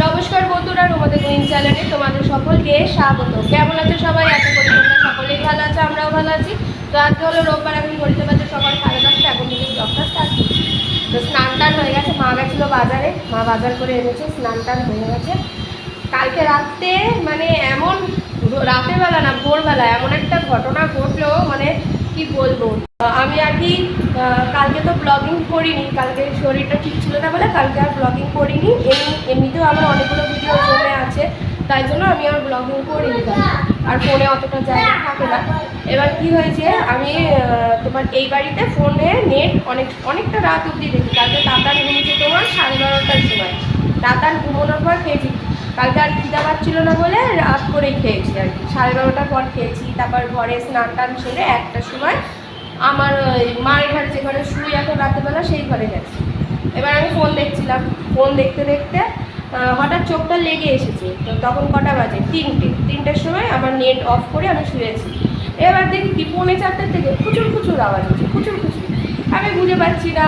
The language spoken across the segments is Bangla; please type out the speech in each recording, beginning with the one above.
নমস্কার বন্ধুরা, রোমাদের কুইন চ্যানেলে তোমাদের সকলকে স্বাগত। কেমন আছো সবাই? আশা করি তোমরা সকলেই ভালো আছো, আমরাও ভালো আছি। তো আজকে হলো রোববার, এখন ঘড়িতে বাজে সকাল 10:30। এখন থেকে ব্লগটা স্টার্ট করছি। তো স্নান টান হয়ে গেছে, মা গেছিলো বাজারে, মা বাজার করে এনেছে, স্নান টান হয়ে গেছে। কালকে রাতে মানে এমন, রাতের বেলা না ভোরবেলা এমন একটা ঘটনা ঘটলো, মানে কি বলবো। আমি আর কি কালকে তো ব্লগিং করিনি, কালকে শরীরটা ঠিক ছিল না বলে কালকে আর ব্লগিং করিনি। এমনিতেও আমার অনেকগুলো ভিডিও জমে আছে, তাই জন্য আমি আর ব্লগিং করিনি। আর ফোনে অতটা জায়গা থাকে না। এবার কি হয়েছে, আমি তোমার এই বাড়িতে ফোনে নেট অনেকটা রাত অবধি দেখি। কালকে তাতার ঘুমিয়েছে তোমার 12:30টার সময়, তাতার ঘুমোনোর পর খেয়েছি। কালকে আর খিদা পাচ্ছিল না বলে রাত করেই খেয়েছি আর কি, 12:30টার পর খেয়েছি। তারপর ঘরে স্নান টান সেরে 1টার সময় আমার মায়ের ঘরে, যে ঘরে শুই এখন রাত্রেবেলা, সেই ঘরে গেছি। এবার আমি ফোন দেখছিলাম, ফোন দেখতে দেখতে হঠাৎ চোখটা লেগে এসেছে। তো তখন কটা বাজে? 3টের সময় আমার নেট অফ করে আমি শুয়েছি। এবার দেখি কি 3:45 থেকে খুচুর খুচুর আওয়াজ হচ্ছে, খুচুর খুচুর। আমি বুঝে পাচ্ছি না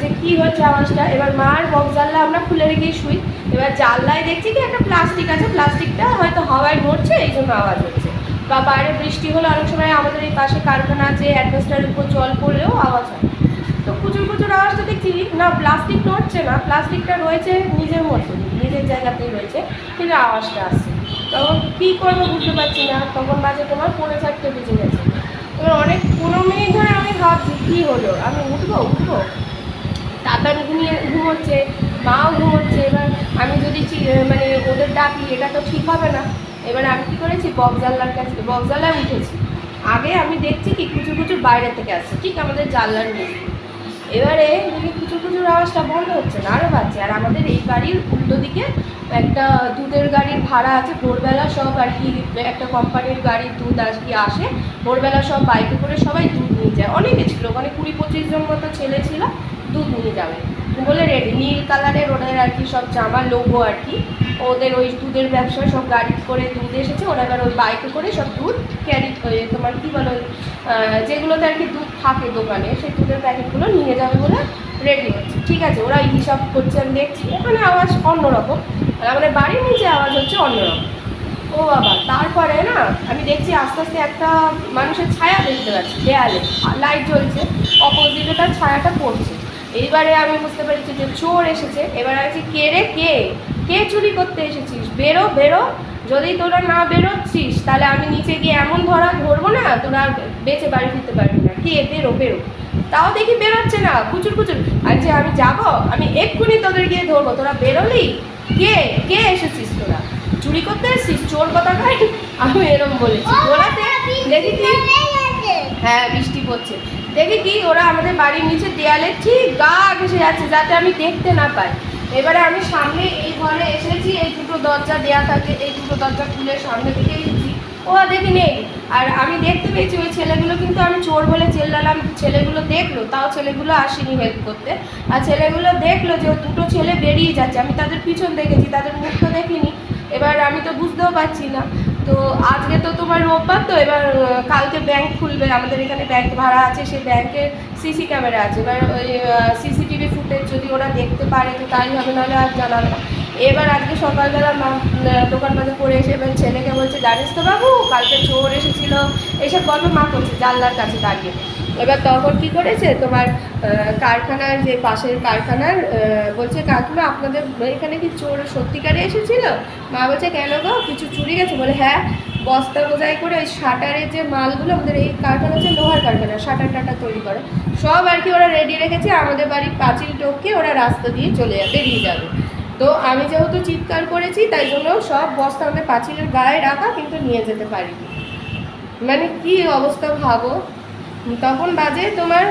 যে কী হচ্ছে আওয়াজটা। এবার মার বক্স জানলা আমরা খুলে রেখেই শুই। এবার জানলায় দেখছি কি একটা প্লাস্টিক আছে, প্লাস্টিকটা হয়তো হাওয়ায় নড়ছে, এই জন্য আওয়াজ হচ্ছে। বা বাইরে বৃষ্টি হলে অনেক সময় আমাদের এই পাশে কারখানা আছে, অ্যাডভেস্টারের উপর জল পড়লেও আওয়াজ হয়। তো খুচুর খুচুর আওয়াজটা দেখছি না, প্লাস্টিক নড়ছে না, প্লাস্টিকটা রয়েছে নিজের মতো, নিজের জায়গাতেই রয়েছে, কিন্তু আওয়াজটা আসছে। তখন কী করবো বুঝতে পারছি না। তখন বাজে তোমার 4:45 বেজে গেছে। এবার অনেক 15 মিনিট ধরে আমি ভাবছি কী হলো, আমি উঠবো। তাতা ঘুমোচ্ছে, মাও ঘুমোচ্ছে। এবার আমি যদি মানে ওদের ডাকি, এটা তো ঠিক হবে না। এবার আমি কী করেছি, বক্স জানলায় উঠেছি। আগে আমি দেখছি কি কুচুর কুচুর বাইরে থেকে আসছে, ঠিক আমাদের জানলার নিচে। এবারে দেখি কুচুর কুচুর আওয়াজটা বন্ধ হচ্ছে না, আরও বাজছে। আর আমাদের এই বাড়ির উল্টো দিকে একটা দুধের গাড়ির ভাড়া আছে। ভোরবেলা সব আর কি একটা কোম্পানির গাড়ির দুধ আর কি আসে, ভোরবেলা সব বাইকে করে সবাই দুধ নিয়ে যায়। অনেকে ছিল, মানে 20-25 জন মতো ছেলে ছিল, দুধ নিয়ে যাবে বলে রেডি। নীল কালারের ওদের আর কি সব জামা, লোগো আর কি। ওদের ওই দুধের ব্যবসায় সব গাড়ি করে দুধ এসেছে, ওরা এবার ওই বাইকে করে সব দুধ ক্যারি, তোমার কী বলো, যেগুলোতে আর কি দুধ থাকে দোকানে, সেই দুধের প্যাকেটগুলো নিয়ে যাবে বলে রেডি হচ্ছে। ঠিক আছে, ওরা হিসাব করছে, আমি দেখছি ওখানে আওয়াজ অন্যরকম, আর আমাদের বাড়ির নিচে আওয়াজ হচ্ছে অন্যরকম। ও বাবা, তারপরে না আমি দেখছি আস্তে আস্তে একটা মানুষের ছায়া দেখতে পাচ্ছি দেয়ালে, লাইট জ্বলছে, অপোজিটে তার ছায়াটা পড়ছে। এইবারে আমি বুঝতে পেরেছি যে চোর এসেছে। এবার আছে কে রে, কে চুরি করতে এসেছিস, বেরো। যদি তোরা না বেরোচ্ছিস তাহলে আমি নিচে গিয়ে এমন ধরবো না, তোরা বেঁচে বাড়ি ফিরতে পারবি না। কে, বেরো। তাও দেখি বেরোচ্ছে না, কুচুর আর যে আমি যাব, আমি এক্ষুনি তোদের গিয়ে ধরবো, তোরা বেরোলি? কে এসেছিস তোরা? চুরি করতে এসেছিস, চোর কথা খাই। আমি এরম বলেছি বলাতে দেখি কি, হ্যাঁ বৃষ্টি পড়ছে, দেখি কি ওরা আমাদের বাড়ির নিচে দেয়ালে ঠিক গা ঘেসে যাচ্ছে, যাতে আমি দেখতে না পাই। এবারে আমি সামনে এই ঘরে এসেছি, এই দুটো দরজা দেয়া থাকে, এই দুটো দরজা খুলে সামনে থেকে এসেছি, ও দেখি নেই। আর আমি দেখতে পেয়েছি ওই ছেলেগুলো, কিন্তু আমি চোর বলে চেল্লালাম, ছেলেগুলো দেখলো, তাও ছেলেগুলো আসেনি হেল্প করতে। আর ছেলেগুলো দেখলো যে দুটো ছেলে বেরিয়ে যাচ্ছে, আমি তাদের পিছন দেখেছি, তাদের মুখ তো দেখিনি। এবার আমি তো বুঝতেও পারছি না। তো আজকে তো তোমার রোববার, তো এবার কালকে ব্যাংক খুলবে, আমাদের এখানে ব্যাংক ভাড়া আছে, সেই ব্যাংকের সিসি ক্যামেরা আছে। এবার ওই সিসিটিভি ফুটেজ যদি ওরা দেখতে পারে তো তাই হবে, নাহলে আর জানাবে না। এবার আজকে সকালবেলা মা দোকান বাজার করে এসে এবার ছেলেকে বলছে, জানিস তো বাবু কালকে চোর এসেছিল, এইসব গল্প মা করছে জানলার কাছে দাঁড়িয়ে। এবার তখন কী করেছে, তোমার কারখানার, যে পাশের কারখানার, বলছে কাকিমা আপনাদের এখানে কি চোর সত্যিকারে এসেছিল? মা বলছে কেন গো, কিছু চুরি গেছে? বলে হ্যাঁ, বস্তা বোঝাই করে ওই শাটারের যে মালগুলো, আমাদের এই কারখানা হচ্ছে লোহার কারখানা, শাটার টাটার তৈরি করে, সব আর কি ওরা রেডি রেখেছে। আমাদের বাড়ির পাঁচিল টপকে ওরা রাস্তা দিয়ে বেরিয়ে যাবে। তো আমি যেহেতু চিৎকার করেছি, তাই জন্য সব বস্তা আমাদের পাঁচিলের গায়ে রাখা, কিন্তু নিয়ে যেতে পারিনি। মানে কি অবস্থা ভাবো। তখন বাজে তোমার,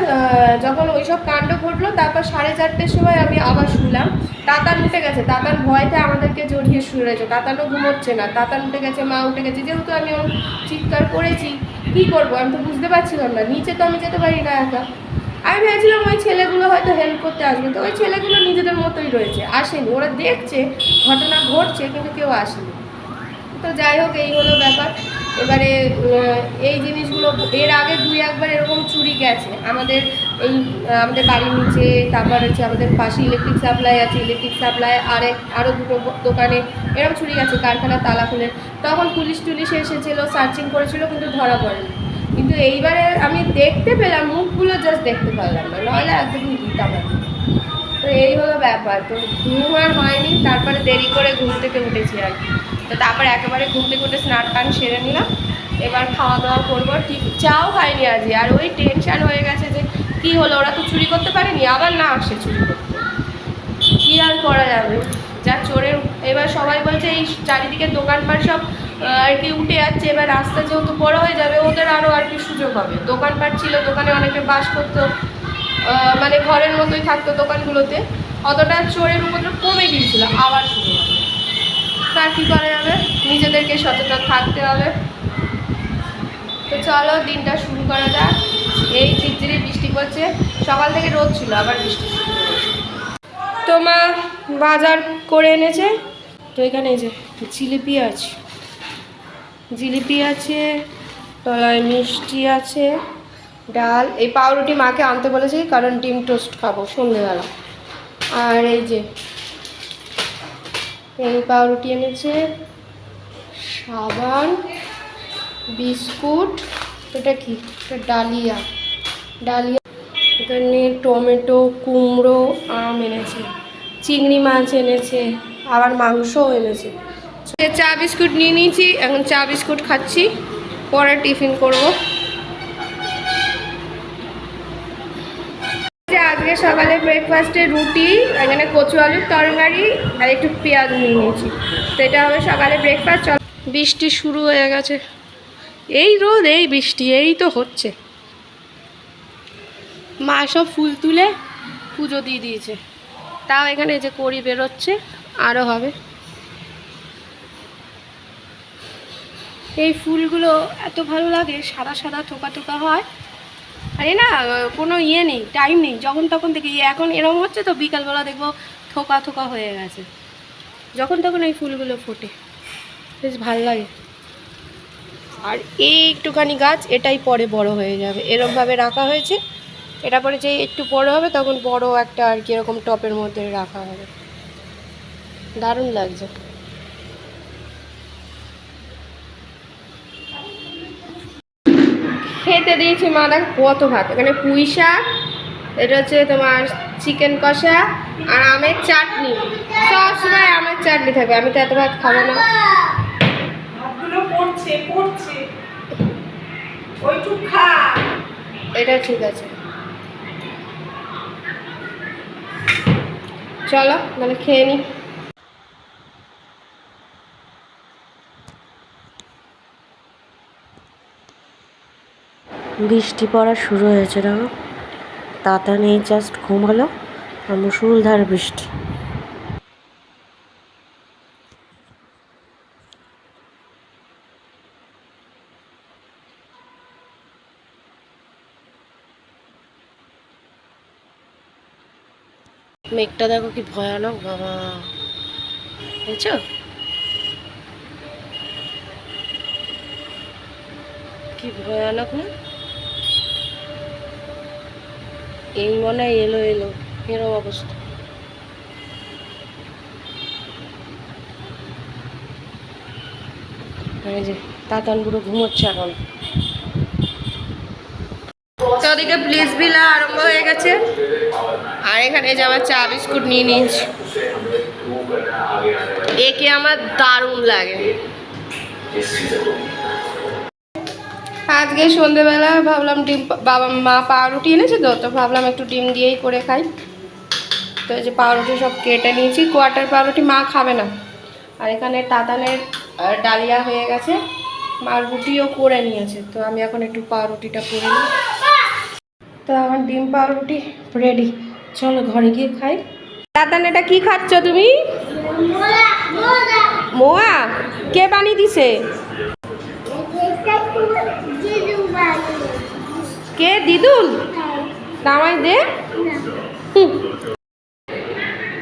যখন ওইসব কাণ্ড ঘটলো, তারপর 4:30টার সময় আমি আবার শুনলাম তাতান উঠে গেছে। তাতান ভয়তে আমাদেরকে জড়িয়ে শুয়ে রয়েছে, তাতানও ঘুমোচ্ছে না, তাতান উঠে গেছে, মা উঠে গেছে। যেহেতু আমি চিৎকার করেছি, কী করবো আমি তো বুঝতে পারছিলাম না, নিচে তো আমি যেতে পারি না একা। আমি ভেবেছিলাম ওই ছেলেগুলো হয়তো হেল্প করতে আসবে, তো ওই ছেলেগুলো নিজেদের মতোই রয়েছে, আসেনি। ওরা দেখছে ঘটনা ঘটছে, কিন্তু কেউ আসেনি। তো যাই হোক, এই হলো ব্যাপার। এবারে এই জিনিসগুলো এর আগে 2-1 বার এরকম চুরি গেছে আমাদের এই আমাদের বাড়ির নিচে, তারপর হচ্ছে আমাদের পাশে ইলেকট্রিক সাপ্লাই আছে, ইলেকট্রিক সাপ্লাই আরও দুটো দোকানে এরকম চুরি গেছে, কারখানার তালা খুলে। তখন পুলিশ টুলিশ এসেছিলো, সার্চিং করেছিল, কিন্তু ধরা পড়েনি। কিন্তু এইবারে আমি দেখতে পেলাম, মুখগুলো জাস্ট দেখতে পারলাম না, নাহলে একদমই দিতাম না। তো এই হলো ব্যাপার। তো ঘুম আর হয়নি, তারপরে দেরি করে ঘুম থেকে উঠেছি আর কি। তো তারপরে একেবারে ঘুম থেকে উঠে স্নান টান সেরে নিলাম, এবার খাওয়া দাওয়া করবো। ঠিক চাও খাইনি আজকে, আর ওই টেনশান হয়ে গেছে যে কী হলো, ওরা তো চুরি করতে পারেনি, আবার না আসে চুরি করতে, কী আর করা যাবে, যা চোরের। এবার সবাই বলছে এই চারিদিকে দোকানপাট সব আর কি উঠে যাচ্ছে, এবার রাস্তা যেহেতু বড় হয়ে যাবে, ওদের আরও আর কি সুযোগ হবে। দোকানপাট ছিল, দোকানে অনেকে বাস করতো, মানে ঘরের মতোই থাকতো দোকানগুলোতে, অতটা চোরের উপদ্রব কমে গিয়েছিল, আবার শুরু হবে। তার কী করা যাবে, নিজেদেরকে সচেতন থাকতে হবে। তো চলো দিনটা শুরু করা যাক। এই ঝিরঝিরি বৃষ্টি পড়ছে, সকাল থেকে রোদ ছিল, আবার বৃষ্টি শুরু করেছে। তো মা বাজার করে এনেছে। তো এখানে এই যে জিলিপি আছে, জিলিপি আছে, তলায় মিষ্টি আছে, ডাল, এই পাউরুটি মাকে আনতে বলেছি কারণ ডিম টোস্ট খাবো সন্ধেবেলা। আর এই যে এই পাউরুটি এনেছে, সাবান, বিস্কুট, এটা কি, এটা ডালিয়া, ডালিয়া, এখানে টমেটো, কুমড়ো, আম এনেছে, চিংড়ি মাছ এনেছে, আবার মাংসও এনেছে। চা বিস্কুট নিয়ে নিয়েছি, এখন চা বিস্কুট খাচ্ছি, পরে টিফিন করব। আজকে সকালে ব্রেকফাস্টে রুটি, এখানে কচু আলুর তরকারি আর একটু পেঁয়াজ নিয়ে নিয়েছি। তো এটা হবে সকালে ব্রেকফাস্ট। বৃষ্টি শুরু হয়ে গেছে, এই রোদ এই বৃষ্টি, এই তো হচ্ছে। মা সব ফুল তুলে পুজো দিয়ে দিয়েছে, তাও এখানে যে কড়ি বেরোচ্ছে, আরও হবে। এই ফুলগুলো এত ভালো লাগে, সাদা সাদা থোকা থোকা হয়, আরে না কোনো ইয়ে নেই, টাইম নেই, যখন তখন দেখি। এখন এরকম হচ্ছে তো বিকালবেলা দেখবো থোকা থোকা হয়ে গেছে, যখন তখন এই ফুলগুলো ফোটে, বেশ ভালো লাগে। আর এই একটুখানি গাছ, এটাই পরে বড় হয়ে যাবে, এরকমভাবে রাখা হয়েছে। এটা পরে যে একটু বড় হবে তখন বড় একটা আর কি এরকম টপের মধ্যে রাখা হবে, দারুণ লাগছে। খেতে দিয়েছি মা, দেখ কত ভাত, এখানে পুঁই শাক, এটা হচ্ছে তোমার চিকেন কষা, আর আমের চাটনি। সব সময় আমের চাটনি থাকবে, আমি তো এত ভাত খাবো না। এটা ঠিক আছে, চলো তাহলে খেয়ে নি। বৃষ্টি পড়া শুরু হয়েছে, দেখো তাতা নেই, জাস্ট ঘুমালো, আর মুষলধারে বৃষ্টি। মেঘটা দেখো কি ভয়ানক, বাবা দেখছো, কি ভয়ানক না? এই মনে হয় এলো এলো, এরকম অবস্থা। এই যে তাতান পুরো ঘুমোচ্ছে এখন। তো ওদিকে প্লিজ বিলা আরম্ভ হয়ে গেছে, আর এখানে যে আমার চা বিস্কুট নিয়ে নিয়েছি, একে আমার দারুণ লাগে। আজকে সন্ধেবেলা ভাবলাম ডিম, বাবা মা পাউরুটি এনেছে, তো ভাবলাম একটু ডিম দিয়েই করে খাই। তো এই যে পাউরুটি সব কেটে নিয়েছি, কোয়ার্টার পাউরুটি মা খাবে না। আর এখানে তাতানের ডালিয়া হয়ে গেছে, মা রুটিও করে নিয়েছে। তো আমি এখন একটু পাউরুটিটা করে নিই। তো আমার ডিম পাউরুটি রেডি, চলো ঘরে গিয়ে খাই। তাতান এটা কি খাচ্ছ তুমি? মোয়া, কে বানিয়ে দিছে? কে, দিদুল? নামাই দে।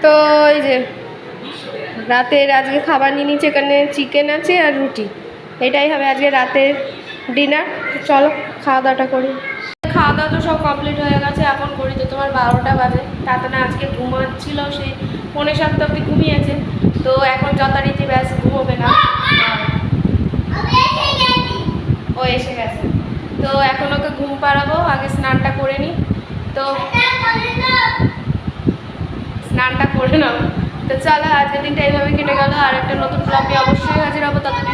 তো এই যে রাতের আজকে খাবার নিয়ে নিচ্ছে, এখানে চিকেন আছে আর রুটি, এটাই হবে আজকে রাতের ডিনার। চলো খাওয়া দাওয়াটা করি। খাওয়া দাওয়া দাওয়া তো সব কমপ্লিট হয়ে গেছে, এখন করি তো তোমার 12টা বাজে। তাতে আজকে ঘুমাচ্ছিল, সেই 6:45 অবধি ঘুমিয়েছে, তো এখন যথারীতি ব্যাস ঘুমোবে না। ও এসে গেছে, তো এখন ওকে ঘুম পাড়াবো, আগে স্নানটা করে নিই। তো স্নানটা করে নাও। তো চলো, আজকের দিনটা এইভাবে কেটে গেল। আর একটা নতুন ব্লগে অবশ্যই হাজির হবো। ততদিন